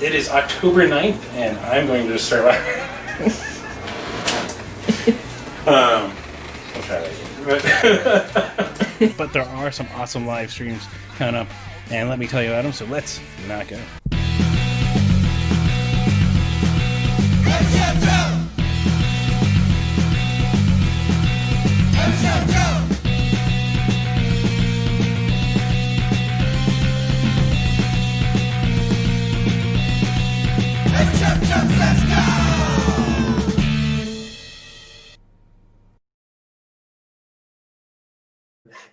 It is October 9th, and I'm going to start I'll try that again. But there are some awesome live streams coming up, and let me tell you about them, so let's not go.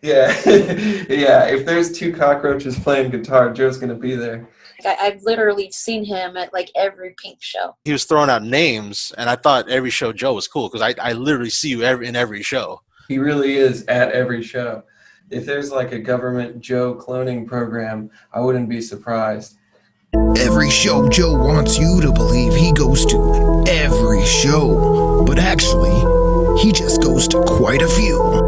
Yeah, yeah. If there's two cockroaches playing guitar, Joe's gonna be there. I've literally seen him at like every Pink show. He was throwing out names, and I thought every show Joe was cool because I literally see you in every show. He really is at every show. If there's like a government Joe cloning program, I wouldn't be surprised. Every show Joe wants you to believe he goes to every show, but actually, he just goes to quite a few.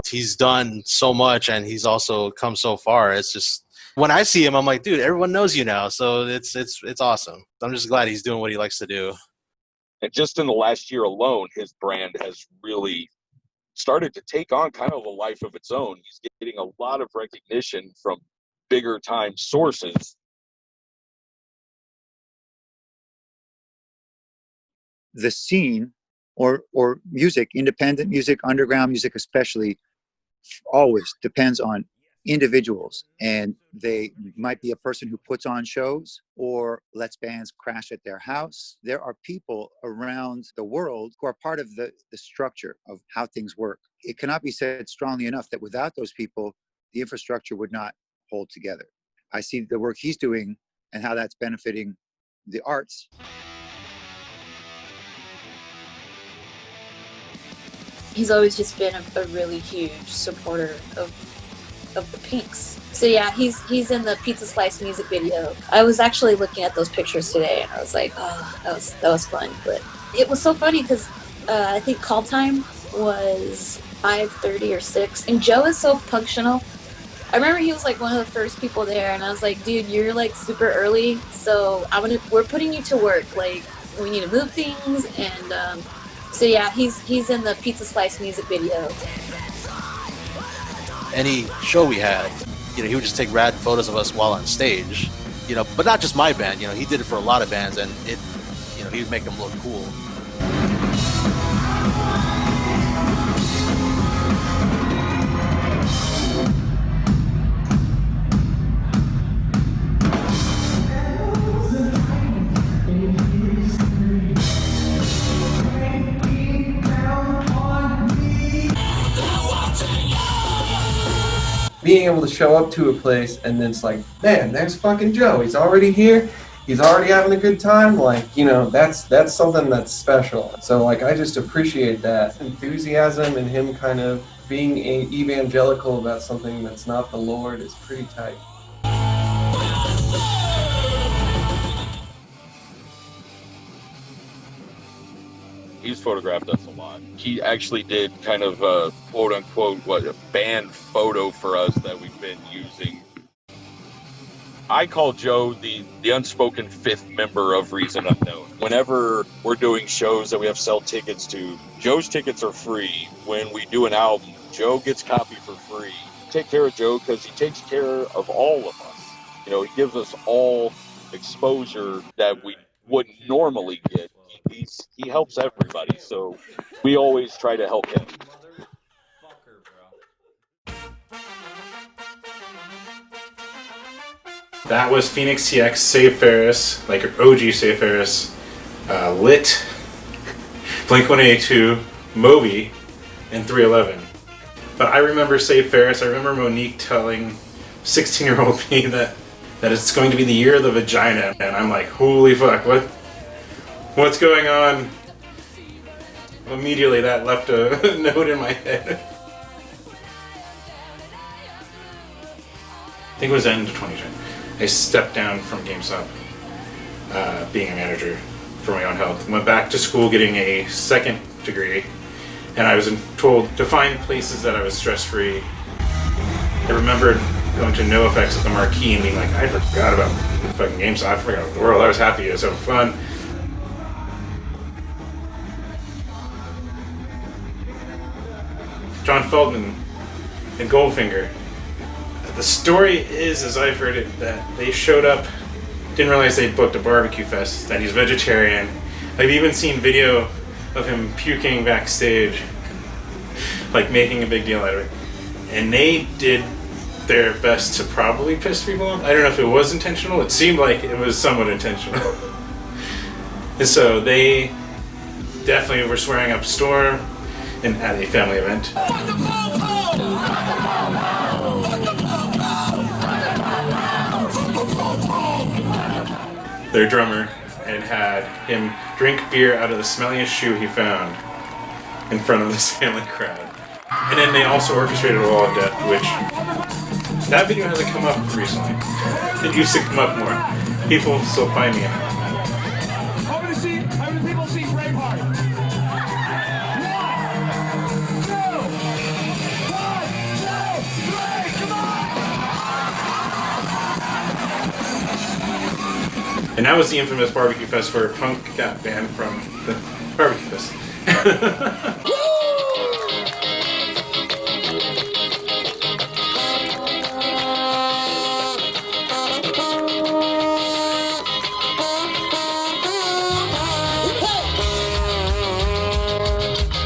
He's done so much, and he's also come so far. It's just, when I see him, I'm like, dude, everyone knows you now, so it's awesome. I'm just glad he's doing what he likes to do. And just in the last year alone, his brand has really started to take on kind of a life of its own. He's getting a lot of recognition from bigger time sources. The scene or music, independent music, underground music especially, always depends on individuals, and they might be a person who puts on shows or lets bands crash at their house. There are people around the world who are part of the structure of how things work. It cannot be said strongly enough that without those people, the infrastructure would not hold together. I see the work he's doing and how that's benefiting the arts. He's always just been a really huge supporter of the Pinks. So yeah, he's in the Pizza Slice music video. I was actually looking at those pictures today, and I was like, oh, that was fun. But it was so funny because I think call time was 5:30 or 6, and Joe is so punctual. I remember he was like one of the first people there, and I was like, dude, you're like super early, so we're putting you to work. Like, we need to move things, and so yeah, he's in the Pizza Slice music video. Any show we had, he would just take rad photos of us while on stage, but not just my band. He did it for a lot of bands, and he would make them look cool. Being able to show up to a place and then it's like, man, there's fucking Joe. He's already here. He's already having a good time. Like, that's something that's special. So like, I just appreciate that enthusiasm and him kind of being evangelical about something that's not the Lord is pretty tight. He's photographed us a lot. He actually did kind of a quote-unquote, a band photo for us that we've been using. I call Joe the unspoken fifth member of Reason Unknown. Whenever we're doing shows that we have to sell tickets to, Joe's tickets are free. When we do an album, Joe gets copy for free. Take care of Joe because he takes care of all of us. He gives us all exposure that we wouldn't normally get. He helps everybody, so we always try to help him. That was Phoenix TX, Save Ferris, like OG Save Ferris, Lit, Blink-182, Moby, and 311. But I remember Save Ferris. I remember Monique telling 16-year-old me that it's going to be the year of the vagina, and I'm like, holy fuck, what's going on? Immediately that left a note in my head. I think it was the end of 2010. I stepped down from GameStop, being a manager for my own health. Went back to school getting a second degree, and I was told to find places that I was stress-free. I remembered going to No Effects at the Marquee and being like, I forgot about the fucking GameStop. I forgot about the world. I was happy. I was having fun. John Feldman and Goldfinger. The story is, as I've heard it, that they showed up, didn't realize they'd booked a barbecue fest, that he's vegetarian. I've even seen video of him puking backstage, like making a big deal out of it. And they did their best to probably piss people off. I don't know if it was intentional. It seemed like it was somewhat intentional. And so they definitely were swearing up Storm and at a family event. Their drummer and had him drink beer out of the smelliest shoe he found in front of this family crowd. And then they also orchestrated a wall of death, which that video hasn't come up recently. It used to come up more. People still find me in it. How many people see Braveheart? 1, 2, 1, 2, 3, come on! And that was the infamous barbecue fest where Punk got banned from the barbecue fest.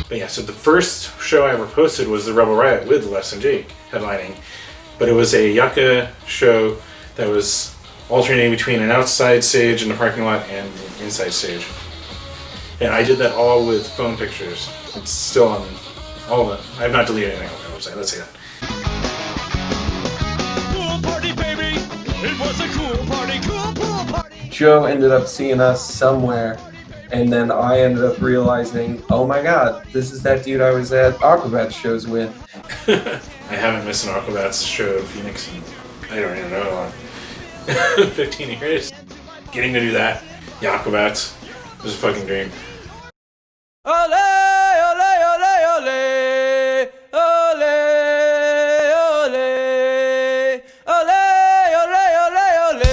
But yeah, so the first show I ever posted was the Rebel Riot with Les and Jake headlining. But it was a Yucca show that was alternating between an outside stage in the parking lot and an inside stage. And I did that all with phone pictures. It's still on all of it. I have not deleted anything on my website, let's say that. Pool party, baby! It was a cool party, cool pool party! Joe ended up seeing us somewhere, and then I ended up realizing, oh my god, this is that dude I was at Aquabats shows with. I haven't missed an Aquabats show in Phoenix in, I don't even know how long. 15 years. Getting to do that, the Aquabats, was a fucking dream. Ole, ole, ole, ole, ole, ole, ole, ole, ole, ole, ole, ole.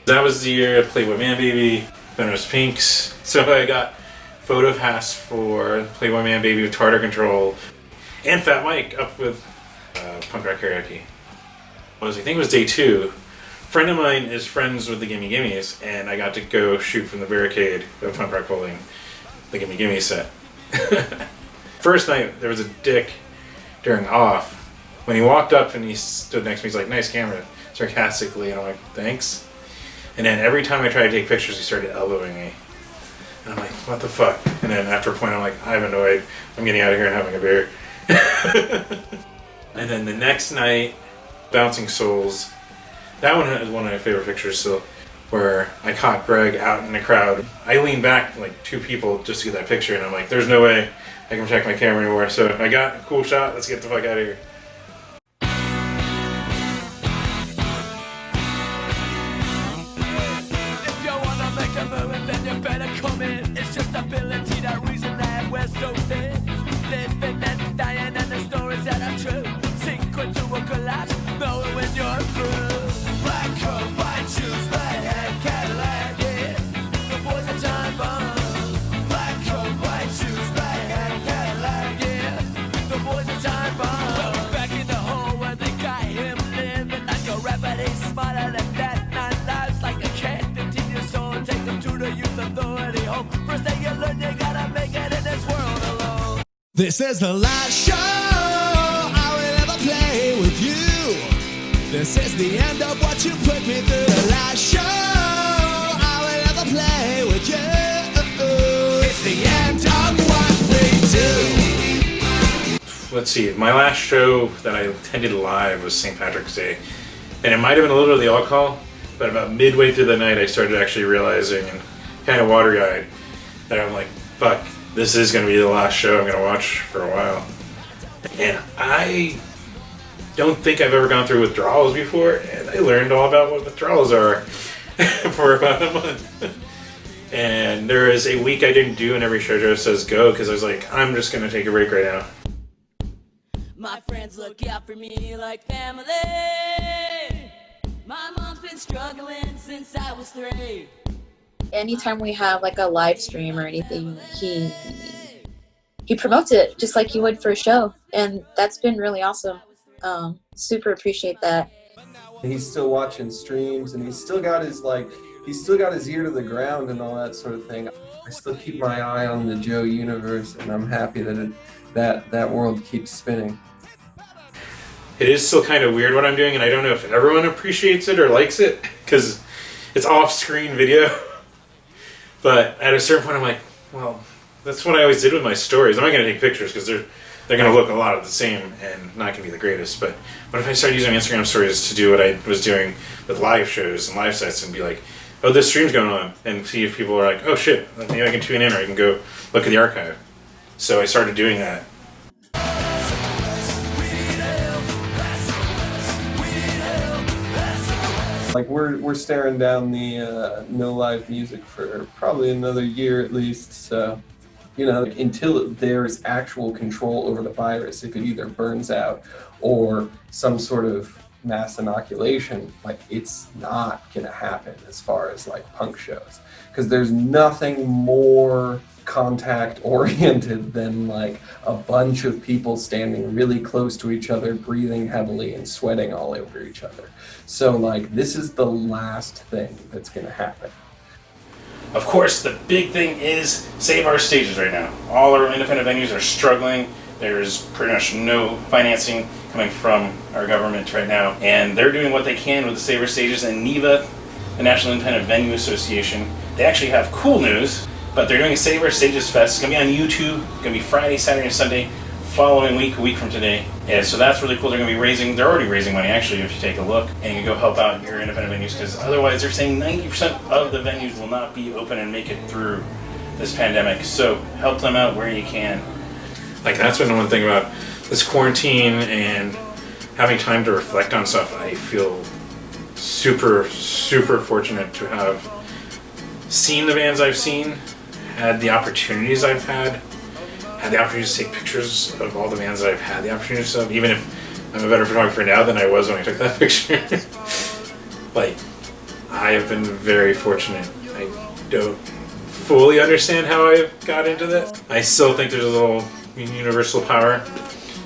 That was the year I played with Man Baby, then it was Pinks. So I got photo pass for Playboy Man Baby with Tartar Control and Fat Mike up with Punk Rock Karaoke. I think it was day 2. A friend of mine is friends with the Gimme Gimmes, and I got to go shoot from the barricade of Punk Rock Bowling, the Gimme Gimme set. First night, there was a dick during off. When he walked up and he stood next to me, he's like, "Nice camera," sarcastically, and I'm like, "Thanks." And then every time I tried to take pictures, he started elbowing me. And I'm like, what the fuck? And then after a point, I'm like, I'm annoyed. I'm getting out of here and having a beer. And then the next night, Bouncing Souls. That one is one of my favorite pictures still, where I caught Greg out in the crowd. I leaned back like 2 people just to get that picture, and I'm like, there's no way I can protect my camera anymore. So I got a cool shot. Let's get the fuck out of here. Then you better come in. It's just ability, that reason that we're so thin. Living and dying, and the stories that are true. Sink into a collapse, knowing when you're through. Black coat, white shoes, red hair, Cadillac, yeah. The boys are time bomb. Black coat, white shoes, red hair, Cadillac, yeah. The boys are time bomb. Well, he's back in the hole where they got him living like a rapper. He's smarter than that. 9 lives like a cat. 15 years old, take them to the youth authority home. First thing you learn, you gotta make it in this world alone. This is the last show I will ever play with you. This is the end of what you put me through. The last show I will ever play with you. It's the end of what we do. Let's see, my last show that I attended live was St. Patrick's Day. And it might have been a little of the alcohol, but about midway through the night I started actually realizing, and kind of watery-eyed, that I'm like, fuck, this is going to be the last show I'm going to watch for a while. And I don't think I've ever gone through withdrawals before, and I learned all about what withdrawals are for about a month. And there is a week I didn't do, and every show Joe says go, because I was like, I'm just going to take a break right now. My friends look out for me like family. My mom's been struggling since I was 3. Anytime we have like a live stream or anything, he promotes it just like he would for a show, and that's been really awesome. Super appreciate that. He's still watching streams, and he's still got his ear to the ground and all that sort of thing. I still keep my eye on the Joe universe, and I'm happy that that world keeps spinning. It is still kind of weird what I'm doing, and I don't know if everyone appreciates it or likes it, because it's off-screen video. But at a certain point, I'm like, well, that's what I always did with my stories. I'm not going to take pictures, because they're going to look a lot of the same and not going to be the greatest. But what if I start using Instagram stories to do what I was doing with live shows and live sets, and be like, oh, this stream's going on, and see if people are like, oh shit, maybe I can tune in, or I can go look at the archive. So I started doing that. Like we're staring down the no live music for probably another year at least. So, until there's actual control over the virus, if it either burns out or some sort of mass inoculation, like it's not gonna happen as far as like punk shows, because there's nothing more contact oriented than like a bunch of people standing really close to each other, breathing heavily and sweating all over each other. So like this is the last thing that's gonna happen. Of course, the big thing is save our stages right now. All our independent venues are struggling. There's pretty much no financing coming from our government right now, and they're doing what they can with the Save Our Stages. And NIVA, the National Independent Venue Association, they actually have cool news, but they're doing a Save Our Stages Fest. It's going to be on YouTube. It's going to be Friday, Saturday, and Sunday, following week, a week from today. And so that's really cool. They're going to be they're already raising money, actually, if you take a look, and you can go help out your independent venues, because otherwise they're saying 90% of the venues will not be open and make it through this pandemic. So help them out where you can. Like, that's been one thing about this quarantine and having time to reflect on stuff. I feel super, super fortunate to have seen the bands I've seen, had the opportunities I've had the opportunity to take pictures of all the bands that I've had the opportunity to, even if I'm a better photographer now than I was when I took that picture. Like, I have been very fortunate. I don't fully understand how I got into this. I still think there's a little universal power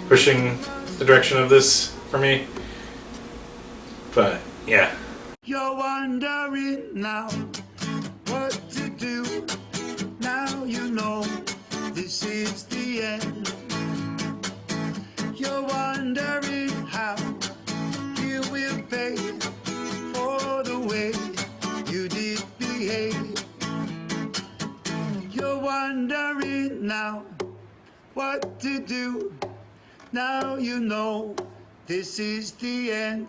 pushing the direction of this for me. But yeah. You're wondering now what to do. Now you know this is the end. You're wondering how you will pay for the way you did behave. You're wondering now what to do. Now you know this is the end.